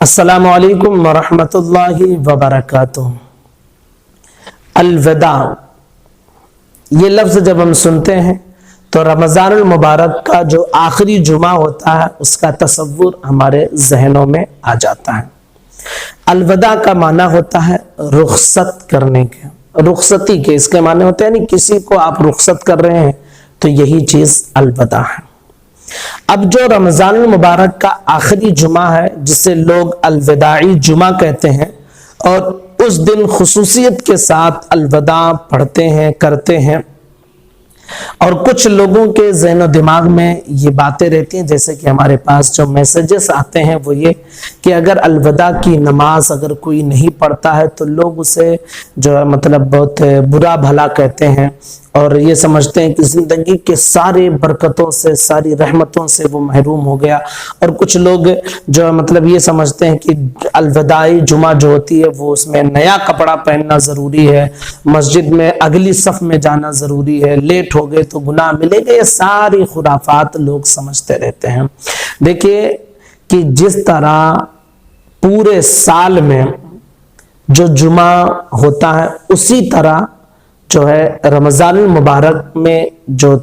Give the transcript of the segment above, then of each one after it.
السلام علیکم ورحمۃ اللہ وبرکاتہ۔ الوداع، یہ لفظ جب ہم سنتے ہیں تو رمضان المبارک کا جو آخری جمعہ ہوتا ہے اس کا تصور ہمارے ذہنوں میں آ جاتا ہے۔ الوداع کا معنی ہوتا ہے رخصت کرنے کے، رخصتی کے، اس کے معنی ہوتے ہیں کسی کو آپ رخصت کر رہے ہیں تو یہی چیز الوداع ہے۔ اب جو رمضان المبارک کا آخری جمعہ ہے جسے لوگ الوداعی جمعہ کہتے ہیں، اور اس دن خصوصیت کے ساتھ الوداع پڑھتے ہیں، کرتے ہیں، اور کچھ لوگوں کے ذہن و دماغ میں یہ باتیں رہتی ہیں، جیسے کہ ہمارے پاس جو میسیجز آتے ہیں وہ یہ کہ اگر الوداع کی نماز اگر کوئی نہیں پڑھتا ہے تو لوگ اسے جو ہے بہت برا بھلا کہتے ہیں، اور یہ سمجھتے ہیں کہ زندگی کے سارے برکتوں سے، ساری رحمتوں سے وہ محروم ہو گیا۔ اور کچھ لوگ جو یہ سمجھتے ہیں کہ الوداعی جمعہ جو ہوتی ہے وہ اس میں نیا کپڑا پہننا ضروری ہے، مسجد میں اگلی صف میں جانا ضروری ہے، لیٹ ہو گئے تو گناہ ملے گا، یہ ساری خرافات لوگ سمجھتے رہتے ہیں۔ دیکھیے کہ جس طرح پورے سال میں جو جمعہ ہوتا ہے اسی طرح جو ہے رمضان المبارک میں جو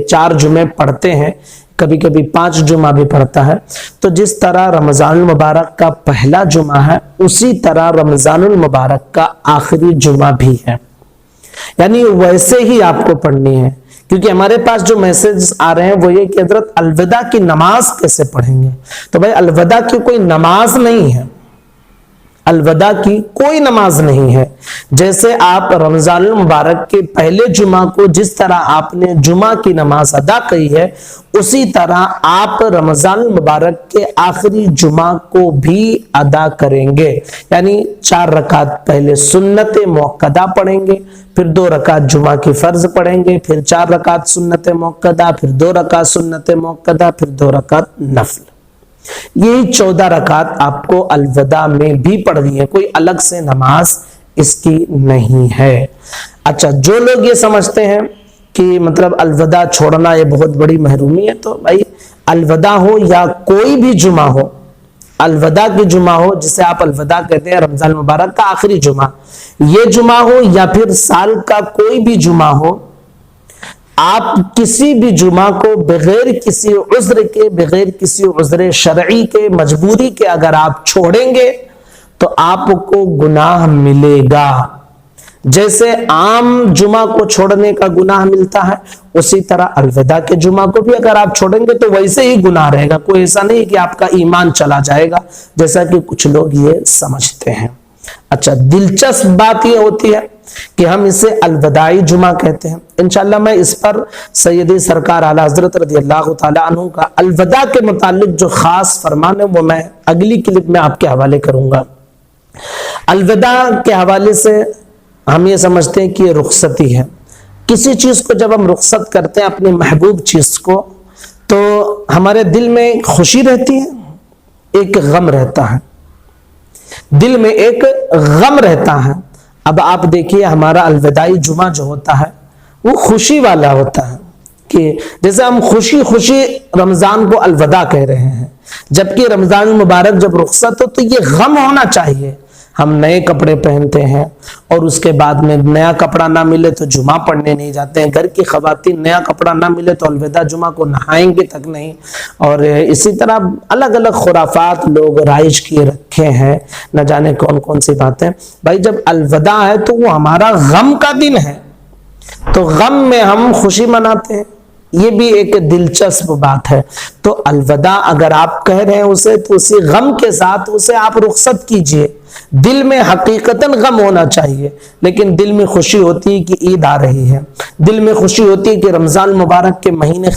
4 جمعے پڑھتے ہیں، کبھی کبھی 5 جمعہ بھی پڑھتا ہے، تو جس طرح رمضان المبارک کا پہلا جمعہ ہے اسی طرح رمضان المبارک کا آخری جمعہ بھی ہے، یعنی ویسے ہی آپ کو پڑھنی ہے۔ کیونکہ ہمارے پاس جو میسیج آ رہے ہیں وہ یہ کہ حضرت الوداع کی نماز کیسے پڑھیں گے؟ تو بھائی الوداع کی کوئی نماز نہیں ہے، الوداع کی کوئی نماز نہیں ہے۔ جیسے آپ رمضان المبارک کے پہلے جمعہ کو جس طرح آپ نے جمعہ کی نماز ادا کی ہے، اسی طرح آپ رمضان المبارک کے آخری جمعہ کو بھی ادا کریں گے، یعنی 4 رکعت پہلے سنت موقدہ پڑھیں گے، پھر 2 رکعت جمعہ کی فرض پڑھیں گے، پھر 4 رکعت سنت موقدہ، پھر 2 رکعت سنت موقدہ، پھر 2 رکعت نفل۔ یہی 14 رکعت آپ کو الوداع میں بھی پڑھنی ہے، کوئی الگ سے نماز اس کی نہیں ہے۔ اچھا، جو لوگ یہ سمجھتے ہیں کہ الوداع چھوڑنا یہ بہت بڑی محرومی ہے، تو بھائی الوداع ہو یا کوئی بھی جمعہ ہو، الوداع کی جمعہ ہو جسے آپ الوداع کہتے ہیں، رمضان مبارک کا آخری جمعہ، یہ جمعہ ہو یا پھر سال کا کوئی بھی جمعہ ہو، آپ کسی بھی جمعہ کو بغیر کسی عذر کے، بغیر کسی عذر شرعی کے، مجبوری کے اگر آپ چھوڑیں گے تو آپ کو گناہ ملے گا۔ جیسے عام جمعہ کو چھوڑنے کا گناہ ملتا ہے، اسی طرح الوداع کے جمعہ کو بھی اگر آپ چھوڑیں گے تو ویسے ہی گناہ رہے گا، کوئی ایسا نہیں کہ آپ کا ایمان چلا جائے گا جیسا کہ کچھ لوگ یہ سمجھتے ہیں۔ اچھا، دلچسپ بات یہ ہوتی ہے کہ ہم اسے الوداعی جمعہ کہتے ہیں۔ انشاءاللہ میں اس پر سیدی سرکار اعلیٰ حضرت رضی اللہ تعالیٰ عنہ کا الوداع کے متعلق جو خاص فرمان ہے وہ میں اگلی کلپ میں آپ کے حوالے کروں گا۔ الوداع کے حوالے سے ہم یہ سمجھتے ہیں کہ یہ رخصتی ہے۔ کسی چیز کو جب ہم رخصت کرتے ہیں، اپنی محبوب چیز کو، تو ہمارے دل میں ایک خوشی رہتی ہے، ایک غم رہتا ہے، دل میں ایک غم رہتا ہے۔ اب آپ دیکھیے ہمارا الوداعی جمعہ جو ہوتا ہے وہ خوشی والا ہوتا ہے، کہ جیسے ہم خوشی خوشی رمضان کو الوداع کہہ رہے ہیں، جبکہ رمضان المبارک جب رخصت ہو تو یہ غم ہونا چاہیے۔ ہم نئے کپڑے پہنتے ہیں اور اس کے بعد میں نیا کپڑا نہ ملے تو جمعہ پڑھنے نہیں جاتے ہیں، گھر کی خواتین نیا کپڑا نہ ملے تو الوداع جمعہ کو نہائیں گے تک نہیں، اور اسی طرح الگ الگ خرافات لوگ رائج کیے رکھے ہیں، نہ جانے کون کون سی باتیں۔ بھائی جب الوداع ہے تو وہ ہمارا غم کا دن ہے، تو غم میں ہم خوشی مناتے ہیں، یہ بھی ایک دلچسپ بات ہے۔ تو الوداع اگر آپ کہہ رہے ہیں اسے، تو اسی غم کے ساتھ اسے آپ رخصت کیجئے۔ دل میں حقیقتاً غم ہونا چاہیے، لیکن دل میں خوشی ہوتی ہے کہ عید آ رہی ہے، دل میں خوشی ہوتی ہے کہ رمضان مبارک کے مہینہ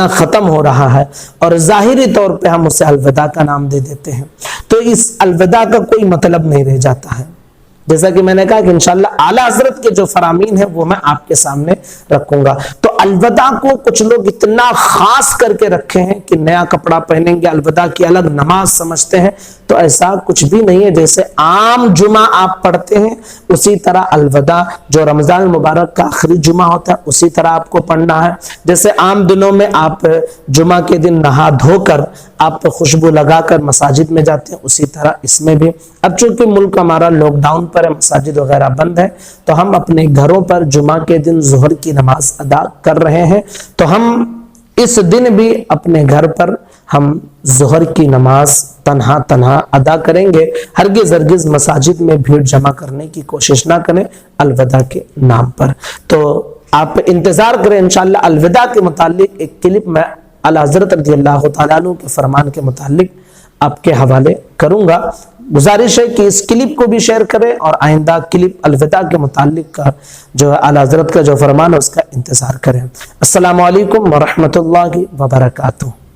ختم ہو رہا ہے، اور ظاہری طور پہ ہم اسے الوداع کا نام دے دیتے ہیں، تو اس الوداع کا کوئی مطلب نہیں رہ جاتا ہے۔ جیسا کہ میں نے کہا کہ انشاءاللہ اعلیٰ حضرت کے جو فرامین ہیں وہ میں آپ کے سامنے رکھوں گا۔ تو الوداع کو کچھ لوگ اتنا خاص کر کے رکھے ہیں کہ نیا کپڑا پہنیں گے الوداع کی الگ نماز سمجھتے ہیں، تو ایسا کچھ بھی نہیں ہے۔ جیسے عام جمعہ آپ پڑھتے ہیں اسی طرح الوداع جو رمضان المبارک کا آخری جمعہ ہوتا ہے اسی طرح آپ کو پڑھنا ہے۔ جیسے عام دنوں میں آپ جمعہ کے دن نہا دھو کر آپ خوشبو لگا کر مساجد میں جاتے ہیں، اسی طرح اس میں بھی۔ اب چونکہ ملک ہمارا لاک ڈاؤن پر ہے، مساجد وغیرہ بند ہے، تو ہم اپنے گھروں پر جمعہ کے دن ظہر کی نماز ادا کر رہے ہیں، تو ہم اس دن بھی اپنے گھر پر ہم ظہر کی نماز تنہا ادا کریں گے۔ ہرگز مساجد میں بھیڑ جمع کرنے کی کوشش نہ کریں الوداع کے نام پر۔ تو آپ انتظار کریں، انشاءاللہ الوداع کے متعلق ایک کلپ میں اعلیٰ حضرت رضی اللہ تعالیٰ عنہ کے فرمان کے متعلق آپ کے حوالے کروں گا۔ گزارش ہے کہ اس کلپ کو بھی شیئر کریں اور آئندہ کلپ الوداع کے متعلق کا جو اعلیٰ حضرت کا جو فرمان ہے اس کا انتظار کریں۔ السلام علیکم ورحمۃ اللہ وبرکاتہ۔